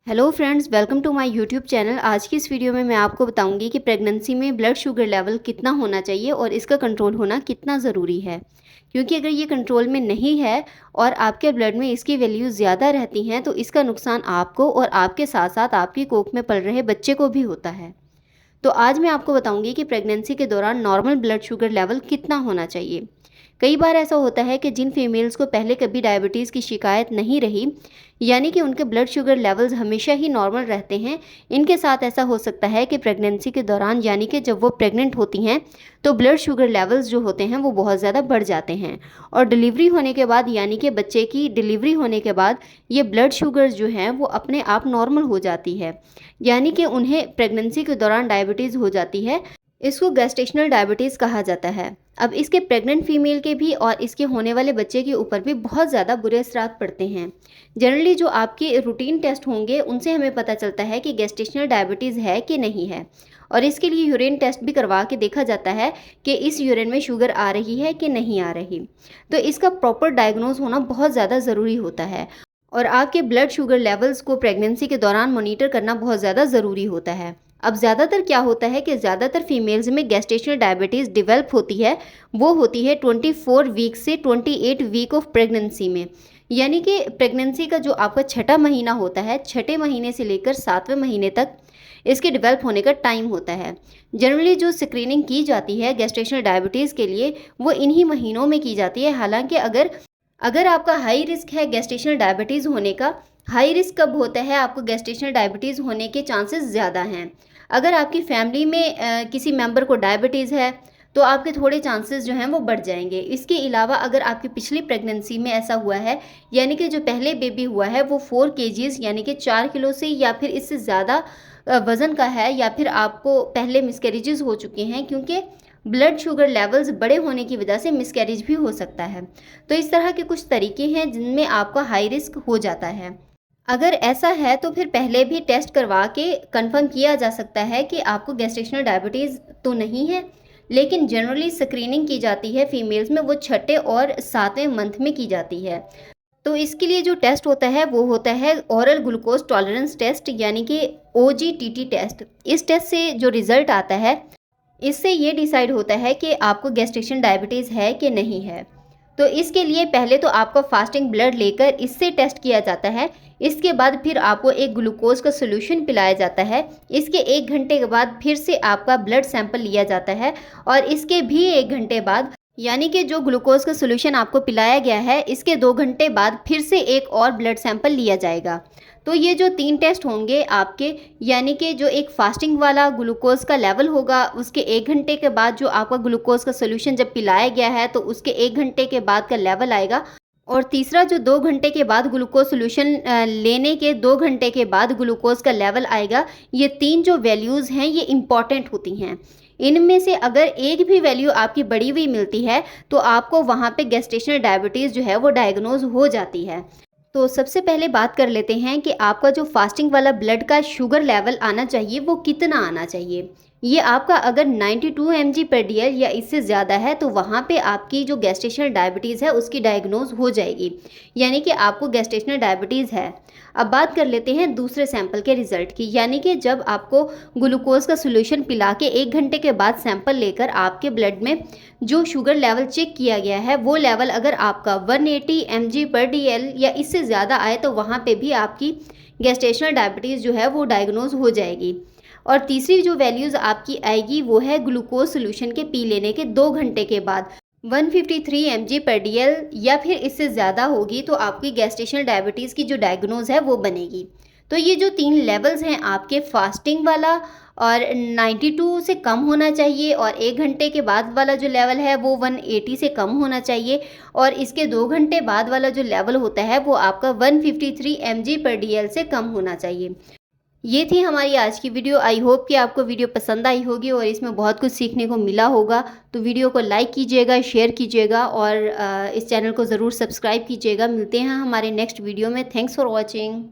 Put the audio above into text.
Hello friends, welcome to my YouTube channel. आज की इस वीडियो में मैं आपको बताऊंगी कि प्रेगनेंसी में ब्लड शुगर लेवल कितना होना चाहिए और इसका कंट्रोल होना कितना ज़रूरी है। क्योंकि अगर ये कंट्रोल में नहीं है और आपके ब्लड में इसकी वैल्यू ज़्यादा रहती हैं तो इसका नुकसान आपको और आपके साथ साथ आपकी कोख में पल रहे बच्चे को भी होता है। तो आज मैं आपको बताऊंगी कि प्रेगनेंसी के दौरान नॉर्मल ब्लड शुगर लेवल कितना होना चाहिए। कई बार ऐसा होता है कि जिन फीमेल्स को पहले कभी डायबिटीज़ की शिकायत नहीं रही, यानी कि उनके ब्लड शुगर लेवल्स हमेशा ही नॉर्मल रहते हैं, इनके साथ ऐसा हो सकता है कि प्रेगनेंसी के दौरान यानी कि जब वो प्रेग्नेंट होती हैं तो ब्लड शुगर लेवल्स जो होते हैं वो बहुत ज़्यादा बढ़ जाते हैं। और डिलीवरी होने के बाद यानी कि बच्चे की डिलीवरी होने के बाद ये ब्लड शुगर जो हैं वो अपने आप नॉर्मल हो जाती है, यानी कि उन्हें प्रेगनेंसी के दौरान डायबिटीज़ हो जाती है। इसको गेस्टेशनल डायबिटीज़ कहा जाता है। अब इसके प्रेग्नेंट फीमेल के भी और इसके होने वाले बच्चे के ऊपर भी बहुत ज़्यादा बुरे असरात पड़ते हैं। जनरली जो आपके रूटीन टेस्ट होंगे उनसे हमें पता चलता है कि गेस्टेशनल डायबिटीज़ है कि नहीं है, और इसके लिए यूरिन टेस्ट भी करवा के देखा जाता है कि इस यूरिन में शुगर आ रही है कि नहीं आ रही। तो इसका प्रॉपर डायग्नोज होना बहुत ज़्यादा ज़रूरी होता है और आपके ब्लड शुगर लेवल्स को प्रेगनेंसी के दौरान मॉनिटर करना बहुत ज़्यादा ज़रूरी होता है। अब ज़्यादातर क्या होता है कि ज़्यादातर फीमेल्स में गेस्टेशनल डायबिटीज़ डेवलप होती है, वो होती है 24 वीक से 28 वीक ऑफ प्रेगनेंसी में, यानी कि प्रेगनेंसी का जो आपका छठा महीना होता है, छठे महीने से लेकर 7वें महीने तक इसके डेवलप होने का टाइम होता है। जनरली जो स्क्रीनिंग की जाती है गेस्टेशनल डायबिटीज़ के लिए वो इन्हीं महीनों में की जाती है। हालांकि अगर आपका हाई रिस्क है गेस्टेशनल डायबिटीज़ होने का, हाई रिस्क कब होता है, आपको गेस्टेशनल डायबिटीज़ होने के चांसेस ज़्यादा हैं। अगर आपकी फैमिली में किसी मेंबर को डायबिटीज़ है तो आपके थोड़े चांसेस जो हैं वो बढ़ जाएंगे। इसके अलावा अगर आपकी पिछली प्रेगनेंसी में ऐसा हुआ है, यानी कि जो पहले बेबी हुआ है वो 4 केजीज़ यानी कि 4 किलो से या फिर इससे ज़्यादा वज़न का है, या फिर आपको पहले मिसकैरेजेस हो चुके हैं, क्योंकि ब्लड शुगर लेवल्स बड़े होने की वजह से मिसकैरेज भी हो सकता है। तो इस तरह के कुछ तरीके हैं जिनमें आपका हाई रिस्क हो जाता है। अगर ऐसा है तो फिर पहले भी टेस्ट करवा के कंफर्म किया जा सकता है कि आपको गेस्टेशनल डायबिटीज़ तो नहीं है, लेकिन जनरली स्क्रीनिंग की जाती है फीमेल्स में, वो छठे और 7वें मंथ में की जाती है। तो इसके लिए जो टेस्ट होता है वो होता है ओरल ग्लूकोज टॉलरेंस टेस्ट, यानी कि OGTT टेस्ट। इस टेस्ट से जो रिज़ल्ट आता है इससे ये डिसाइड होता है कि आपको गेस्टेशनल डायबिटीज़ है कि नहीं है। तो इसके लिए पहले तो आपका फास्टिंग ब्लड लेकर इससे टेस्ट किया जाता है। इसके बाद फिर आपको एक ग्लूकोज का सोल्यूशन पिलाया जाता है। इसके 1 घंटे के बाद फिर से आपका ब्लड सैंपल लिया जाता है, और इसके भी 1 घंटे बाद, यानी कि जो ग्लूकोज का सोल्यूशन आपको पिलाया गया है इसके 2 घंटे बाद फिर से एक और ब्लड सैंपल लिया जाएगा। तो ये जो 3 टेस्ट होंगे आपके, यानी कि जो एक फास्टिंग वाला ग्लूकोज का लेवल होगा, उसके 1 घंटे के बाद जो आपका ग्लूकोज का सोल्यूशन जब पिलाया गया है तो उसके 1 घंटे के बाद का लेवल आएगा, और तीसरा जो 2 घंटे के बाद ग्लूकोज सोल्यूशन लेने के 2 घंटे के बाद ग्लूकोज का लेवल आएगा। ये 3 जो वैल्यूज़ हैं ये इम्पॉर्टेंट होती हैं। इनमें से अगर एक भी वैल्यू आपकी बढ़ी हुई मिलती है तो आपको वहाँ पे गेस्टेशनल डायबिटीज़ जो है वो डायग्नोज हो जाती है। तो सबसे पहले बात कर लेते हैं कि आपका जो फास्टिंग वाला ब्लड का शुगर लेवल आना चाहिए वो कितना आना चाहिए। ये आपका अगर 92 mg/dl या इससे ज़्यादा है तो वहाँ पे आपकी जो गेस्टेशनल डायबिटीज़ है उसकी डायग्नोज हो जाएगी, यानी कि आपको गेस्टेशनल डायबिटीज़ है। अब बात कर लेते हैं दूसरे सैंपल के रिज़ल्ट की, यानी कि जब आपको ग्लूकोज का सोल्यूशन पिला के 1 घंटे के बाद सैंपल लेकर आपके ब्लड में जो शुगर लेवल चेक किया गया है वो लेवल अगर आपका 180 mg/dl या इससे ज़्यादा आए तो वहाँ पे भी आपकी गेस्टेशनल डायबिटीज़ जो है वो डायग्नोज हो जाएगी। और तीसरी जो वैल्यूज़ आपकी आएगी वो है ग्लूकोज सोल्यूशन के पी लेने के 2 घंटे के बाद 153 mg/dl या फिर इससे ज़्यादा होगी तो आपकी गेस्टेशनल डायबिटीज़ की जो डायग्नोज है वो बनेगी। तो ये जो 3 लेवल्स हैं आपके, फास्टिंग वाला और 92 से कम होना चाहिए, और 1 घंटे के बाद वाला जो लेवल है वो 180 से कम होना चाहिए, और इसके 2 घंटे बाद वाला जो लेवल होता है वो आपका 153 mg/dl से कम होना चाहिए। ये थी हमारी आज की वीडियो। आई होप कि आपको वीडियो पसंद आई होगी और इसमें बहुत कुछ सीखने को मिला होगा। तो वीडियो को लाइक कीजिएगा, शेयर कीजिएगा और इस चैनल को ज़रूर सब्सक्राइब कीजिएगा। मिलते हैं हमारे नेक्स्ट वीडियो में। Thanks for watching.